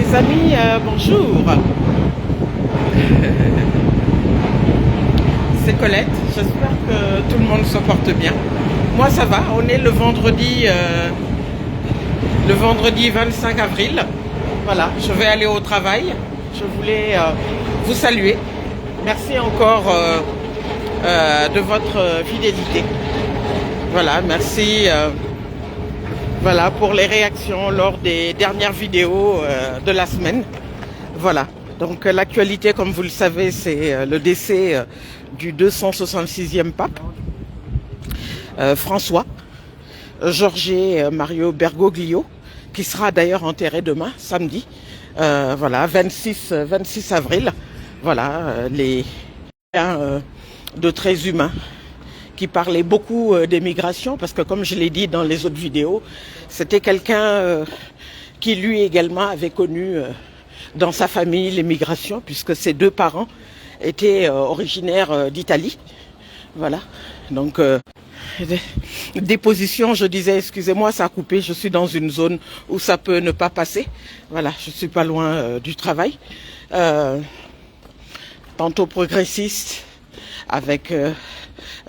Les amis, bonjour. C'est Colette. J'espère que tout le monde se porte bien. Moi, ça va. On est le vendredi 25 avril. Voilà, je vais aller au travail. Je voulais vous saluer. Merci encore de votre fidélité. Voilà, merci. Voilà pour les réactions lors des dernières vidéos de la semaine. Voilà. Donc l'actualité, comme vous le savez, c'est le décès du 266e pape, François Jorge Mario Bergoglio, qui sera d'ailleurs enterré demain, samedi, voilà, 26 avril. Voilà, les de traits humains qui parlait beaucoup des migrations, parce que comme je l'ai dit dans les autres vidéos, c'était quelqu'un qui lui également avait connu dans sa famille les migrations, puisque ses deux parents étaient originaires d'Italie. Voilà, donc des positions, je disais, excusez-moi, ça a coupé, je suis dans une zone où ça peut ne pas passer. Voilà, je suis pas loin du travail. Tantôt progressiste, avec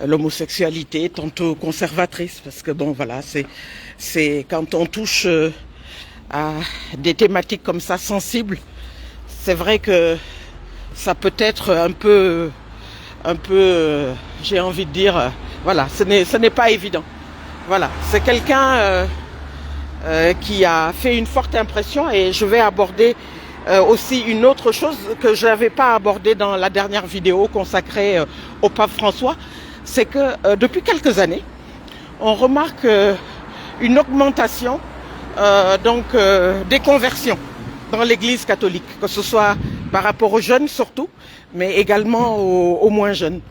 l'homosexualité, tantôt conservatrice, parce que bon voilà, c'est quand on touche à des thématiques comme ça sensibles, c'est vrai que ça peut être un peu j'ai envie de dire, voilà, ce n'est pas évident. Voilà, c'est quelqu'un qui a fait une forte impression, et je vais aborder aussi une autre chose que je n'avais pas abordée dans la dernière vidéo consacrée au pape François. C'est que depuis quelques années, on remarque une augmentation des conversions dans l'Église catholique, que ce soit par rapport aux jeunes surtout, mais également aux moins jeunes.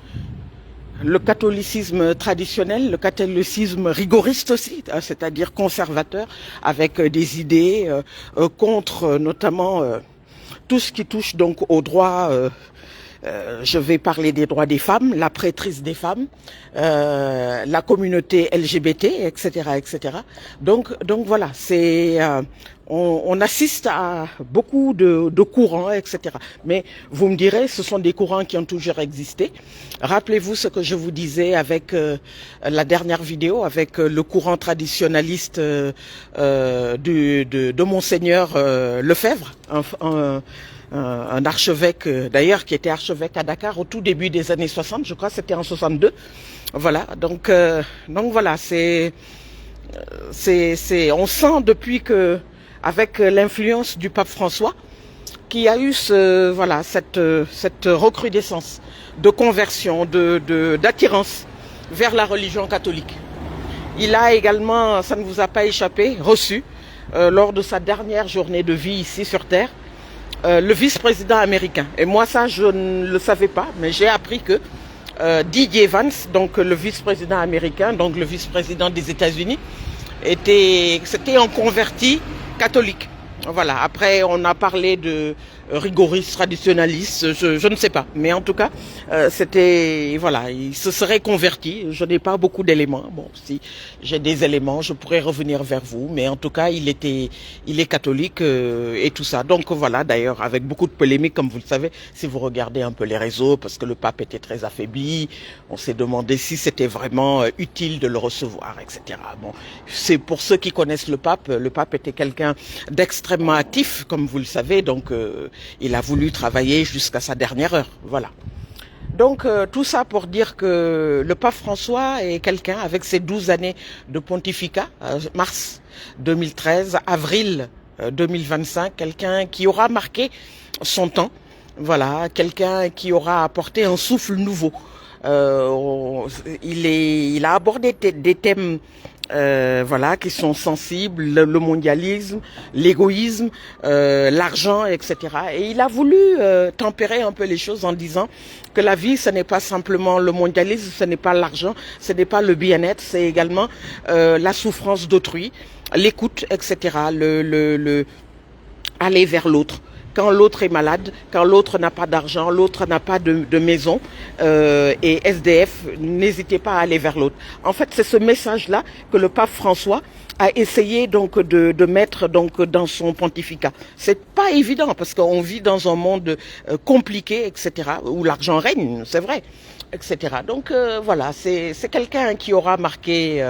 Le catholicisme traditionnel, le catholicisme rigoriste aussi, c'est-à-dire conservateur, avec des idées contre notamment tout ce qui touche donc aux droits. Je vais parler des droits des femmes, la prêtrise des femmes, la communauté LGBT, etc., etc. Donc voilà, c'est on assiste à beaucoup de courants, etc. Mais vous me direz, ce sont des courants qui ont toujours existé. Rappelez-vous ce que je vous disais avec la dernière vidéo, avec le courant traditionnaliste de Monseigneur Lefebvre, un archevêque d'ailleurs qui était archevêque à Dakar au tout début des années 60, je crois c'était en 62. Voilà, donc voilà, on sent depuis que, avec l'influence du pape François, qu'il y a eu cette recrudescence de conversion, d'attirance vers la religion catholique. Il a également, ça ne vous a pas échappé, reçu lors de sa dernière journée de vie ici sur Terre, le vice-président américain. Et moi ça je ne le savais pas, mais j'ai appris que D.J. Vance, donc le vice-président américain, donc le vice-président des États-Unis, c'était un converti catholique. Voilà, après on a parlé de rigoriste, traditionnaliste, je ne sais pas, mais en tout cas c'était, voilà, il se serait converti. Je n'ai pas beaucoup d'éléments, bon, si j'ai des éléments je pourrais revenir vers vous, mais en tout cas il est catholique et tout ça. Donc voilà, d'ailleurs avec beaucoup de polémiques, comme vous le savez, si vous regardez un peu les réseaux, parce que le pape était très affaibli, on s'est demandé si c'était vraiment utile de le recevoir, etc. Bon, c'est pour ceux qui connaissent le pape était quelqu'un d'extrêmement actif, comme vous le savez, donc il a voulu travailler jusqu'à sa dernière heure, voilà. Donc tout ça pour dire que le pape François est quelqu'un, avec ses 12 années de pontificat, mars 2013, avril 2025, quelqu'un qui aura marqué son temps, voilà, quelqu'un qui aura apporté un souffle nouveau. Il a abordé des thèmes voilà, qui sont sensibles, le mondialisme, l'égoïsme, l'argent, etc. Et il a voulu tempérer un peu les choses en disant que la vie, ce n'est pas simplement le mondialisme, ce n'est pas l'argent, ce n'est pas le bien-être, c'est également la souffrance d'autrui, l'écoute, etc. Aller vers l'autre. Quand l'autre est malade, quand l'autre n'a pas d'argent, l'autre n'a pas de maison et SDF, n'hésitez pas à aller vers l'autre. En fait, c'est ce message-là que le pape François a essayé donc de mettre donc dans son pontificat. C'est pas évident parce qu'on vit dans un monde compliqué, etc., où l'argent règne, c'est vrai, etc. Donc voilà, c'est quelqu'un qui aura marqué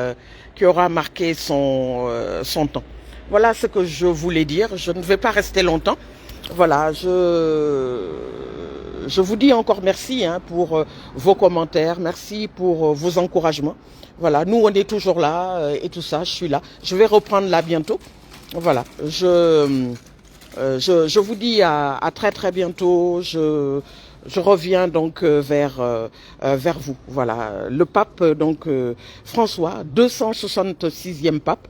son temps. Voilà ce que je voulais dire. Je ne vais pas rester longtemps. Voilà, je vous dis encore merci pour vos commentaires, merci pour vos encouragements. Voilà, nous on est toujours là et tout ça, je suis là. Je vais reprendre là bientôt. Voilà, je vous dis à très très bientôt. Je reviens donc vers vous. Voilà, le pape donc François, 266e pape,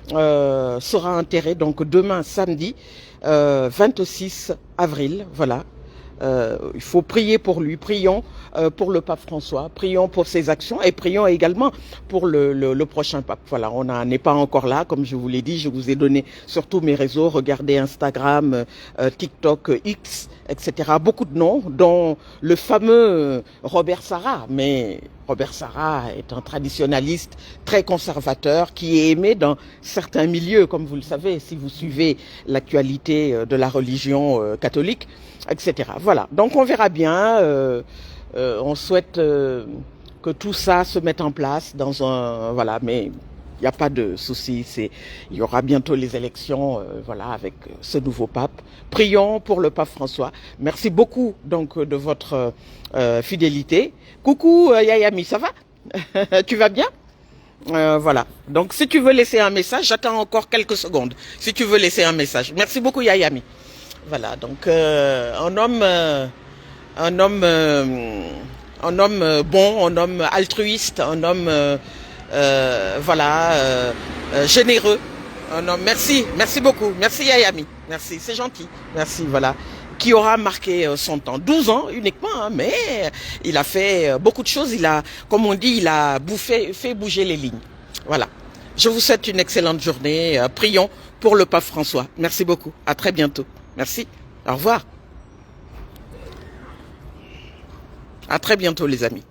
sera enterré donc demain samedi 26 avril. Voilà. Il faut prier pour lui, prions pour le pape François, prions pour ses actions et prions également pour le prochain pape. Voilà, on n'est pas encore là, comme je vous l'ai dit, je vous ai donné sur tous mes réseaux, regardez Instagram, TikTok, X, etc. Beaucoup de noms, dont le fameux Robert Sarah, mais Robert Sarah est un traditionnaliste très conservateur qui est aimé dans certains milieux, comme vous le savez, si vous suivez l'actualité de la religion catholique, etc. Voilà, donc on verra bien, on souhaite que tout ça se mette en place dans un... Voilà, mais il n'y a pas de souci, il y aura bientôt les élections, voilà, avec ce nouveau pape. Prions pour le pape François. Merci beaucoup donc de votre fidélité. Coucou Yayami, ça va? Tu vas bien? Voilà. Donc si tu veux laisser un message, j'attends encore quelques secondes. Si tu veux laisser un message. Merci beaucoup Yayami. Voilà. Donc un homme bon, un homme altruiste, un homme voilà généreux. Un homme. Merci beaucoup. Merci Yayami. Merci, c'est gentil. Merci. Voilà. Qui aura marqué son temps. 12 ans uniquement, mais il a fait beaucoup de choses. Il a, comme on dit, il a fait bouger les lignes. Voilà. Je vous souhaite une excellente journée. Prions pour le pape François. Merci beaucoup. À très bientôt. Merci. Au revoir. À très bientôt, les amis.